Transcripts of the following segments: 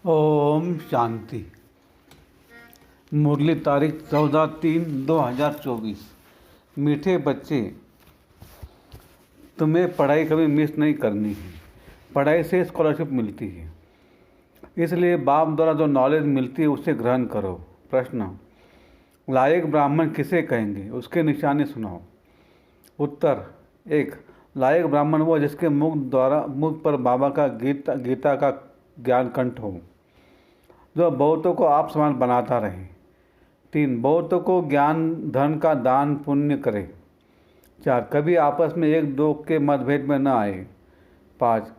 ओम शांति। मुरली तारीख 14/3/2024। मीठे बच्चे, तुम्हें पढ़ाई कभी मिस नहीं करनी है। पढ़ाई से स्कॉलरशिप मिलती है, इसलिए बाप द्वारा जो नॉलेज मिलती है उसे ग्रहण करो। प्रश्न: लायक ब्राह्मण किसे कहेंगे, उसके निशाने सुनाओ। उत्तर: 1. लायक ब्राह्मण वो जिसके मुख पर बाबा का गीता का ज्ञान कंठ हो, जो बहुतों को आप समान बनाता रहे। 3. बहुतों को ज्ञान धन का दान पुण्य करे। 4. कभी आपस में एक दो के मतभेद में न आए। 5.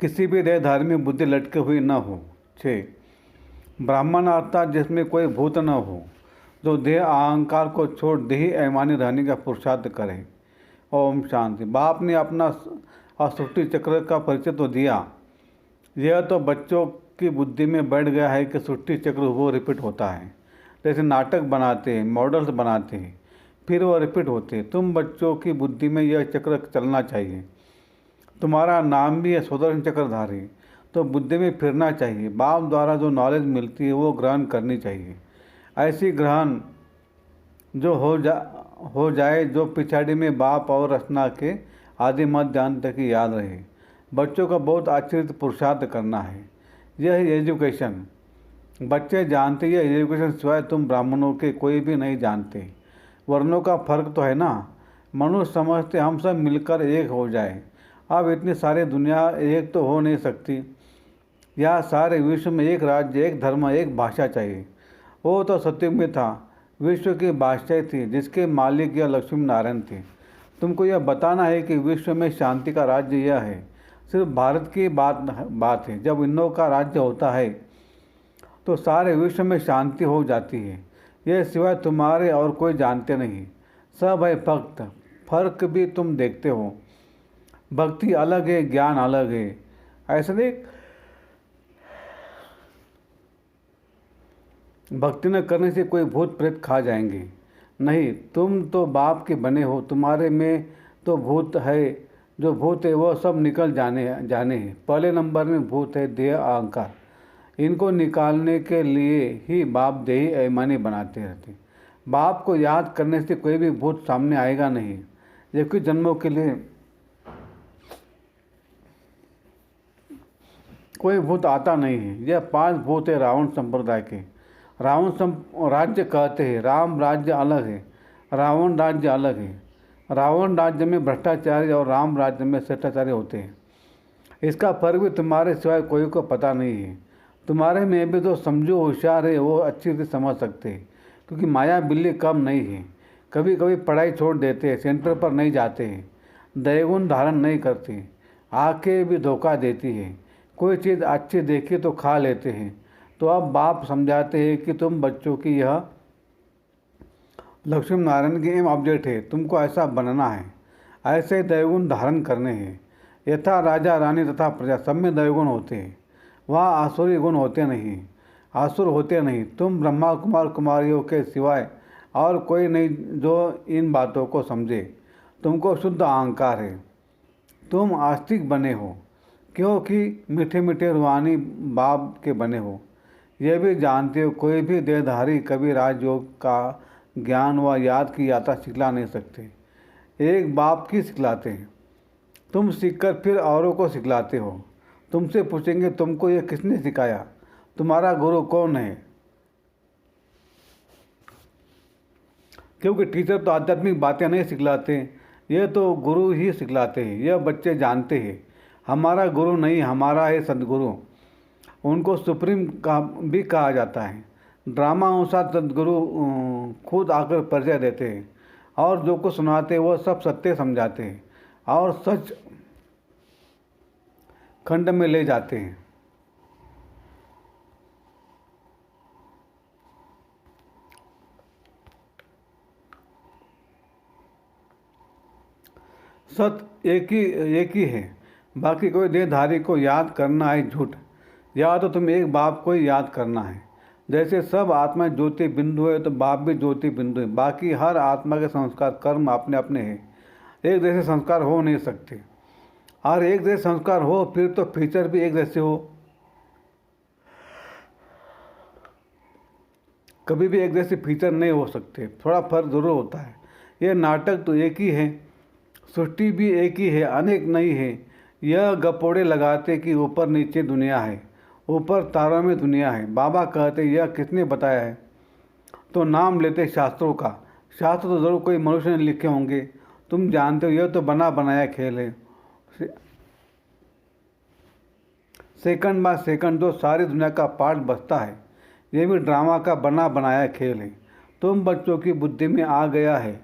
किसी भी देहधारी में बुद्धि लटके हुई न हो। 6. ब्राह्मण अर्थात जिसमें कोई भूत न हो, जो देह अहंकार को छोड़ देही ऐमानी रहने का पुरुषार्थ करे। ओम शांति। बाप ने अपना असृष्टि चक्र का परिचय तो दिया, यह तो बच्चों की बुद्धि में बैठ गया है कि सृष्टि चक्र वो रिपीट होता है। जैसे नाटक बनाते हैं, मॉडल्स बनाते हैं, फिर वो रिपीट होते हैं। तुम बच्चों की बुद्धि में यह चक्र चलना चाहिए। तुम्हारा नाम भी है सुदर्शन चक्रधारी, तो बुद्धि में फिरना चाहिए। बाप द्वारा जो नॉलेज मिलती है वो ग्रहण करनी चाहिए। ऐसी ग्रहण जो हो जाए जो पिछाड़ी में बाप और रचना के आदि मध्य अंत तक की याद रहे। बच्चों का बहुत आचरित पुरुषार्थ करना है। यह है एजुकेशन। बच्चे जानते यह एजुकेशन सिवाय तुम ब्राह्मणों के कोई भी नहीं जानते। वर्णों का फर्क तो है ना। मनुष्य समझते हम सब मिलकर एक हो जाए। अब इतनी सारी दुनिया एक तो हो नहीं सकती। यह सारे विश्व में एक राज्य, एक धर्म, एक भाषा चाहिए। वो तो सत्युग में था, विश्व की भाषाएँ थी जिसके मालिक यह लक्ष्मी नारायण थे। तुमको यह बताना है कि विश्व में शांति का राज्य यह है। सिर्फ भारत की बात है। जब इनों का राज्य होता है तो सारे विश्व में शांति हो जाती है। यह सिवाय तुम्हारे और कोई जानते नहीं। सब है भक्त। फर्क भी तुम देखते हो। भक्ति अलग है, ज्ञान अलग है। ऐसा नहीं भक्ति न करने से कोई भूत प्रेत खा जाएंगे। नहीं, तुम तो बाप के बने हो। तुम्हारे में तो भूत है। जो भूत है वो सब निकल जाने हैं। पहले नंबर में भूत है देह अहंकार। इनको निकालने के लिए ही बाप देही ऐमानी बनाते रहते। बाप को याद करने से कोई भी भूत सामने आएगा नहीं। जबकि जन्मों के लिए कोई भूत आता नहीं है। यह 5 भूत है रावण संप्रदाय के। रावण राज्य कहते हैं। राम राज्य अलग है, रावण राज्य अलग है। रावण राज्य में भ्रष्टाचारी और राम राज्य में शिष्टाचारी होते हैं। इसका फर्क भी तुम्हारे सिवाय कोई को पता नहीं है। तुम्हारे में भी तो समझो होशियार है, वो अच्छी से समझ सकते हैं, क्योंकि माया बिल्ली कम नहीं है। कभी कभी पढ़ाई छोड़ देते हैं, सेंटर पर नहीं जाते हैं, दैगुण धारण नहीं करते, आंखें भी धोखा देती है। कोई चीज़ अच्छी देखी तो खा लेते हैं। तो अब बाप समझाते हैं कि तुम बच्चों की यह लक्ष्मी नारायण की एम ऑब्जेक्ट है। तुमको ऐसा बनना है, ऐसे दैवगुण धारण करने हैं। यथा राजा रानी तथा प्रजा सब में दैवगुण होते हैं। वहाँ आसुरी गुण होते नहीं, आसुर होते नहीं। तुम ब्रह्मा कुमार कुमारियों के सिवाय और कोई नहीं जो इन बातों को समझे। तुमको शुद्ध अहंकार है। तुम आस्तिक बने हो क्योंकि मीठे मीठे रूहानी बाप के बने हो। यह भी जानते हो कोई भी देहधारी कभी राजयोग का ज्ञान व याद की यात्रा सिखला नहीं सकते। एक बाप की सिखलाते हैं। तुम सीखकर फिर औरों को सिखलाते हो। तुमसे पूछेंगे तुमको ये किसने सिखाया, तुम्हारा गुरु कौन है। क्योंकि टीचर तो आध्यात्मिक बातें नहीं सिखलाते, ये तो गुरु ही सिखलाते हैं। यह बच्चे जानते हैं। हमारा गुरु नहीं, हमारा है सदगुरु। उनको सुप्रीम का भी कहा जाता है। ड्रामा अनुसार सदगुरु खुद आकर परिचय देते हैं और जो कुछ सुनाते हैं वो सब सत्य समझाते हैं और सच खंड में ले जाते हैं। सत्य एक ही है। बाकी कोई देहधारी को याद करना है झूठ। या तो तुम एक बाप को ही याद करना है। जैसे सब आत्मा ज्योति बिंदु है तो बाप भी ज्योति बिंदु है। बाकी हर आत्मा के संस्कार कर्म अपने अपने हैं। एक जैसे संस्कार हो नहीं सकते। और एक जैसे संस्कार हो फिर तो फीचर भी एक जैसे हो। कभी भी एक जैसे फीचर नहीं हो सकते, थोड़ा फर्क ज़रूर होता है। यह नाटक तो एक ही है, सृष्टि भी एक ही है, अनेक नहीं है। यह गपोड़े लगाते कि ऊपर नीचे दुनिया है, ऊपर तारों में दुनिया है। बाबा कहते यह किसने बताया है, तो नाम लेते शास्त्रों का। शास्त्र तो ज़रूर कोई मनुष्य ने लिखे होंगे, तुम जानते हो यह तो बना बनाया खेल है। सेकंड बाय सेकंड जो सारी दुनिया का पाठ बचता है, ये भी ड्रामा का बना बनाया खेल है। तुम बच्चों की बुद्धि में आ गया है।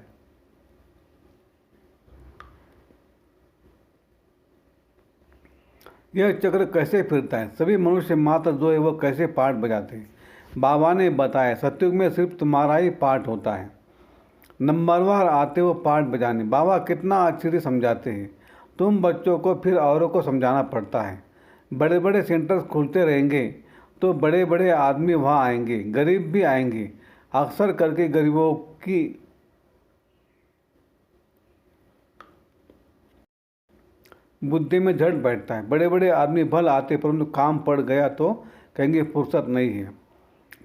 यह चक्र कैसे फिरता है, सभी मनुष्य मात्र जो है वो कैसे पाठ बजाते हैं। बाबा ने बताया सतयुग में सिर्फ तुम्हारा ही पाठ होता है, नंबरवार आते हो पाठ बजाने। बाबा कितना अच्छे से समझाते हैं, तुम बच्चों को फिर औरों को समझाना पड़ता है। बड़े बड़े सेंटर्स खुलते रहेंगे तो बड़े बड़े आदमी वहाँ आएंगे, गरीब भी आएंगे। अक्सर करके गरीबों की बुद्धि में झट बैठता है। बड़े बड़े आदमी भल आते परंतु काम पड़ गया तो कहेंगे फुर्सत नहीं है।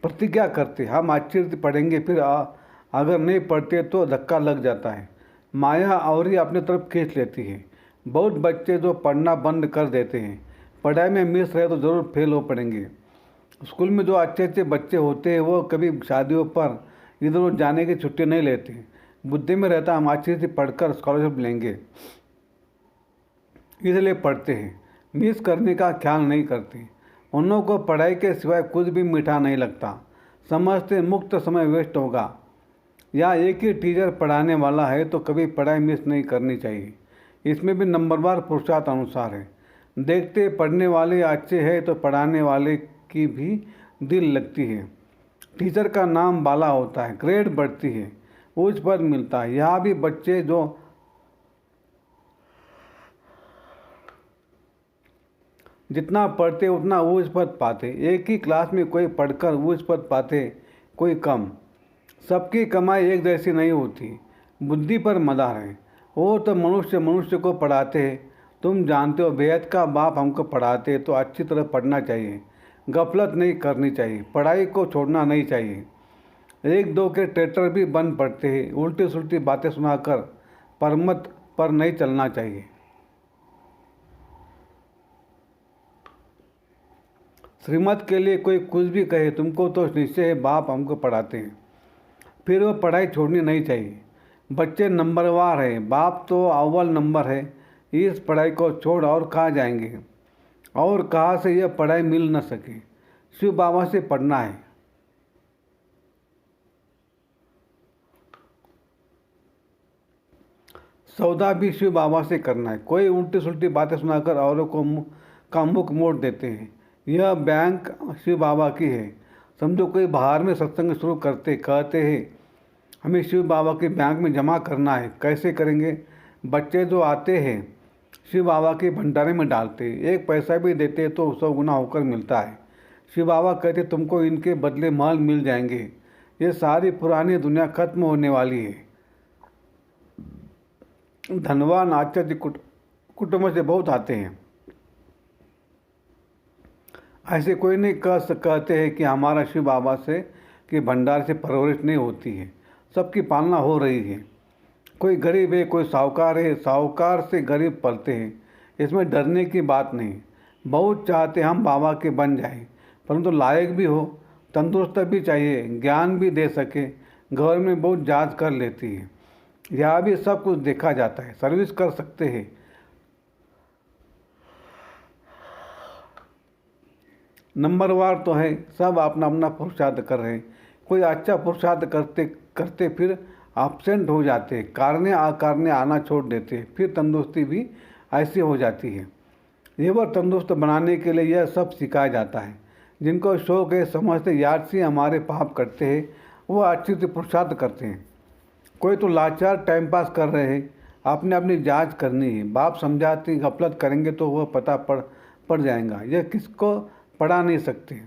प्रतिज्ञा करते हम अच्छी रीति पढ़ेंगे, फिर अगर नहीं पढ़ते तो धक्का लग जाता है। माया और ही अपने तरफ खींच लेती है। बहुत बच्चे जो पढ़ना बंद कर देते हैं, पढ़ाई में मिस रहे तो ज़रूर फेल हो पड़ेंगे। स्कूल में जो अच्छे अच्छे बच्चे होते हैं वो कभी शादियों पर इधर उधर जाने की छुट्टी नहीं लेते। बुद्धि में रहता हम अच्छी से पढ़कर स्कॉलरशिप लेंगे, इसलिए पढ़ते हैं। मिस करने का ख्याल नहीं करते। उन लोगों को पढ़ाई के सिवाय कुछ भी मीठा नहीं लगता। समझते मुक्त समय वेस्ट होगा, या एक ही टीचर पढ़ाने वाला है तो कभी पढ़ाई मिस नहीं करनी चाहिए। इसमें भी नंबरवार पुरुषार्थ अनुसार है। देखते पढ़ने वाले अच्छे हैं तो पढ़ाने वाले की भी दिल लगती है। टीचर का नाम बाला होता है, ग्रेड बढ़ती है, उच्च पद मिलता है। यहाँ भी बच्चे जो जितना पढ़ते उतना ऊंच पद पाते। एक ही क्लास में कोई पढ़कर ऊंच पद पाते, कोई कम। सबकी कमाई एक जैसी नहीं होती, बुद्धि पर मदार है। वो तो मनुष्य मनुष्य को पढ़ाते हैं। तुम जानते हो बेहद का बाप हमको पढ़ाते तो अच्छी तरह पढ़ना चाहिए, गफलत नहीं करनी चाहिए, पढ़ाई को छोड़ना नहीं चाहिए। एक दो के ट्रेक्टर भी बंद पड़ते हैं, उल्टी सुल्टी बातें सुनाकर परमत पर नहीं चलना चाहिए। श्रीमत के लिए कोई कुछ भी कहे तुमको तो निश्चय है बाप हमको पढ़ाते हैं, फिर वो पढ़ाई छोड़नी नहीं चाहिए। बच्चे नंबरवार हैं, बाप तो अव्वल नंबर है। इस पढ़ाई को छोड़ और कहाँ जाएंगे, और कहाँ से यह पढ़ाई मिल न सके। शिव बाबा से पढ़ना है। सौदा भी शिव बाबा से करना है। कोई उल्टी सुल्टी बातें सुनाकर औरों को का मुख मोड़ देते हैं। यह बैंक शिव बाबा की है। समझो कोई बाहर में सत्संग शुरू करते कहते हैं हमें शिव बाबा के बैंक में जमा करना है। कैसे करेंगे? बच्चे जो आते हैं शिव बाबा के भंडारे में डालते, एक पैसा भी देते तो 100 गुना होकर मिलता है। शिव बाबा कहते तुमको इनके बदले महल मिल जाएंगे। ये सारी पुरानी दुनिया खत्म होने वाली है। धनवान आचार्य कुटुंब से बहुत आते हैं। ऐसे कोई नहीं कहते हैं कि हमारा शिव बाबा से कि भंडार से परवरिश नहीं होती है। सबकी पालना हो रही है। कोई गरीब है, कोई साहूकार है, साहूकार से गरीब पलते हैं। इसमें डरने की बात नहीं। बहुत चाहते हम बाबा के बन जाए, परंतु लायक भी हो, तंदुरुस्त भी चाहिए, ज्ञान भी दे सके। गवर्नमेंट बहुत जांच कर लेती है। यहाँ भी सब कुछ देखा जाता है। सर्विस कर सकते हैं। नंबरवार तो है, सब अपना अपना पुरुषार्थ कर रहे हैं। कोई अच्छा पुरुषार्थ करते करते फिर एब्सेंट हो जाते, कारणे अकारणे आना छोड़ देते, फिर तंदुरुस्ती भी ऐसी हो जाती है। लीवर तंदुरुस्त बनाने के लिए यह सब सिखाया जाता है। जिनको शौक है, समझते याद से हमारे पाप करते हैं, वो अच्छी से पुरुषार्थ करते हैं। कोई तो लाचार टाइम पास कर रहे हैं, आपने अपनी जांच करनी है। बाप समझाते गफलत करेंगे तो वह पता पड़ जाएगा। यह किसको पढ़ा नहीं सकते।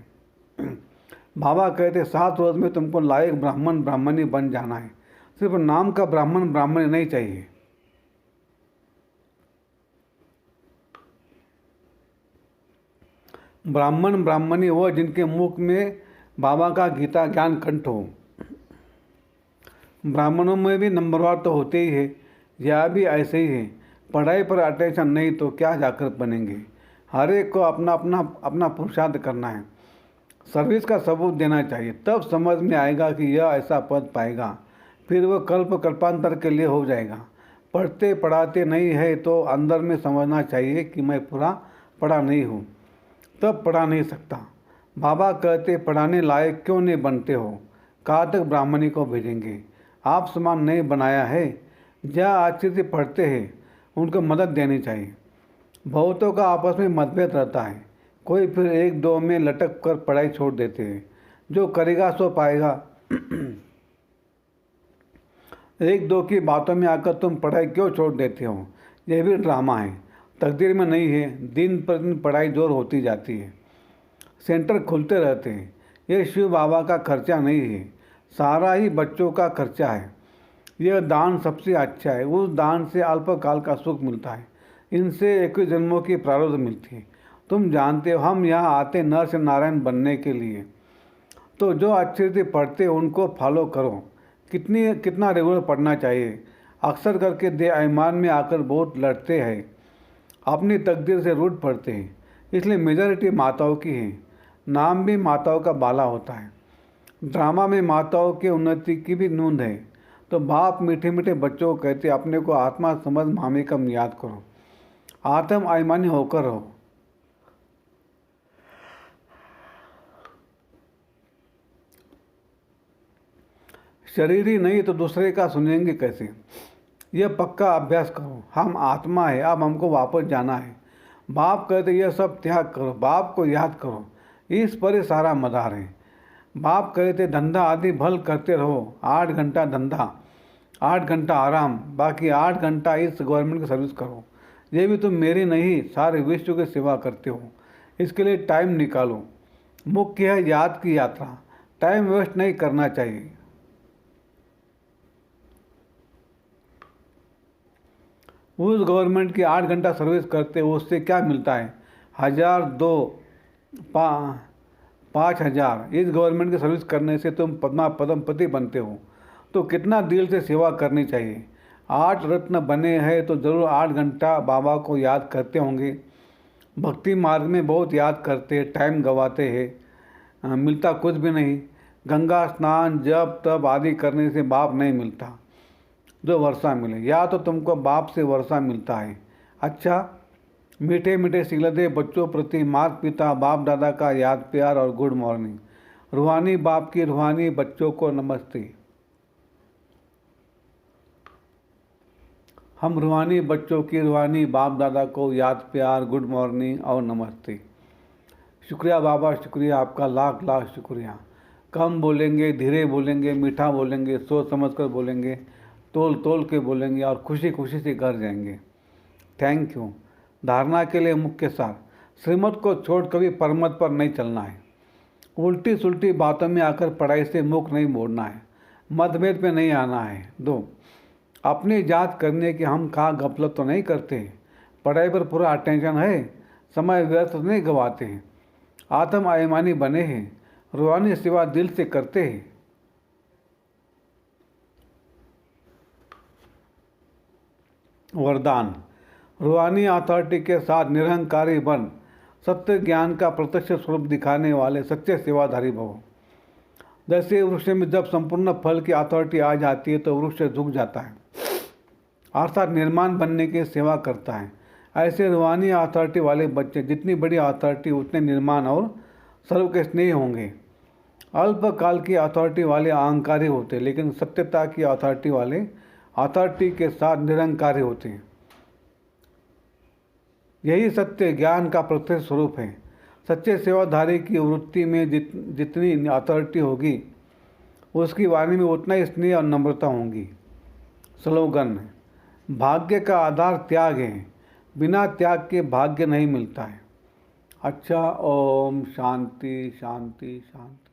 बाबा कहते 7 रोज में तुमको लायक ब्राह्मण ब्राह्मणी बन जाना है। सिर्फ नाम का ब्राह्मण ब्राह्मणी नहीं चाहिए। ब्राह्मण ब्राह्मणी वो जिनके मुख में बाबा का गीता ज्ञान कंठ हो। ब्राह्मणों में भी नंबरवार तो होते ही है, यह भी ऐसे ही है। पढ़ाई पर अटेंशन नहीं तो क्या जाकर बनेंगे। हर एक को अपना अपना अपना पुरुषार्थ करना है, सर्विस का सबूत देना चाहिए, तब समझ में आएगा कि यह ऐसा पद पाएगा, फिर वह कल्पांतर के लिए हो जाएगा। पढ़ते पढ़ाते नहीं है तो अंदर में समझना चाहिए कि मैं पूरा पढ़ा नहीं हूँ, तब पढ़ा नहीं सकता। बाबा कहते पढ़ाने लायक क्यों नहीं बनते हो, कहाँ तक ब्राह्मणी को भेजेंगे। आप समान नहीं बनाया है। जहाँ अच्छे से पढ़ते हैं उनको मदद देनी चाहिए। बहुतों का आपस में मतभेद रहता है, कोई फिर एक दो में लटक कर पढ़ाई छोड़ देते हैं। जो करेगा सो पाएगा। एक दो की बातों में आकर तुम पढ़ाई क्यों छोड़ देते हो, यह भी ड्रामा है, तकदीर में नहीं है। दिन पर दिन पढ़ाई जोर होती जाती है, सेंटर खुलते रहते हैं। ये शिव बाबा का खर्चा नहीं है, सारा ही बच्चों का खर्चा है। यह दान सबसे अच्छा है, उस दान से अल्पकाल का सुख मिलता है, इनसे 21 जन्मों की प्रारब्ध मिलती है। तुम जानते हो हम यहाँ आते नर से नारायण बनने के लिए, तो जो अच्छे से पढ़ते उनको फॉलो करो। कितना रेगुलर पढ़ना चाहिए। अक्सर करके दे ईमान में आकर बहुत लड़ते हैं, अपनी तकदीर से रूठ पड़ते हैं, इसलिए मेजॉरिटी माताओं की है। नाम भी माताओं का बाला होता है। ड्रामा में माताओं की उन्नति की भी नूंद है। तो बाप मीठे मीठे बच्चों को कहते अपने को आत्मा समझ मामे कम याद करो, आत्म अभिमानी होकर रहो। शरीर ही नहीं तो दूसरे का सुनेंगे कैसे। यह पक्का अभ्यास करो। हम आत्मा है, अब हमको वापस जाना है। बाप कहते यह सब त्याग करो, बाप को याद करो, इस पर ही सारा मदार है। बाप कहते धंधा आदि भल करते रहो, 8 घंटा धंधा 8 घंटा आराम, बाकी 8 घंटा इस गवर्नमेंट की सर्विस करो। ये भी तुम मेरी नहीं सारे विश्व की सेवा करते हो, इसके लिए टाइम निकालो। मुख्य है याद की यात्रा, टाइम वेस्ट नहीं करना चाहिए। उस गवर्नमेंट की 8 घंटा सर्विस करते हो, उससे क्या मिलता है? 1000 2 5,000। इस गवर्नमेंट की सर्विस करने से तुम पद्मपति बनते हो, तो कितना दिल से सेवा करनी चाहिए। 8 रत्न बने हैं तो ज़रूर 8 घंटा बाबा को याद करते होंगे। भक्ति मार्ग में बहुत याद करते, टाइम गवाते हैं, मिलता कुछ भी नहीं। गंगा स्नान जप तप आदि करने से बाप नहीं मिलता जो वर्षा मिले, या तो तुमको बाप से वर्षा मिलता है। अच्छा, मीठे मीठे सिलदे बच्चों प्रति माता पिता बाप दादा का याद प्यार और गुड मॉर्निंग। रूहानी बाप की रूहानी बच्चों को नमस्ते। हम रूहानी बच्चों की रूहानी बाप दादा को याद प्यार गुड मॉर्निंग और नमस्ते। शुक्रिया बाबा, शुक्रिया आपका, लाख लाख शुक्रिया। कम बोलेंगे, धीरे बोलेंगे, मीठा बोलेंगे, सोच समझ कर बोलेंगे, तोल तोल के बोलेंगे और खुशी खुशी से घर जाएंगे। Thank you. धारणा के लिए मुख्य सार, श्रीमत को छोड़ कभी परमत पर नहीं चलना है। उल्टी सुल्टी बातों में आकर पढ़ाई से मुख नहीं मोड़ना है, मतभेद पे नहीं आना है। 2, अपनी जांच करने की हम कहाँ गफलत तो नहीं करते, पढ़ाई पर पूरा अटेंशन है, समय व्यर्थ नहीं गवाते हैं, आत्म अभिमानी बने हैं, रूहानी सेवा दिल से करते हैं। वरदान, रूहानी अथॉरिटी के साथ निरहंकारी बन सत्य ज्ञान का प्रत्यक्ष स्वरूप दिखाने वाले सच्चे सेवाधारी भव। जैसे वृक्ष में जब संपूर्ण फल की अथॉरिटी आ जाती है तो वृक्ष झुक जाता है, अर्थात निर्माण बनने की सेवा करता है। ऐसे रूहानी अथॉरिटी वाले बच्चे जितनी बड़ी अथॉरिटी उतने निर्माण और सर्व के स्नेही होंगे। अल्पकाल की अथॉरिटी वाले अहंकारी होते, लेकिन सत्यता की अथॉरिटी वाले अथॉरिटी के साथ निरंकारी होते हैं। यही सत्य ज्ञान का प्रत्यक्ष स्वरूप है। सच्चे सेवाधारी की वृत्ति में जितनी अथॉरिटी होगी उसकी वाणी में उतना ही स्नेह और नम्रता होंगी। स्लोगन, भाग्य का आधार त्याग है, बिना त्याग के भाग्य नहीं मिलता है। अच्छा, ओम शांति शांति शांति।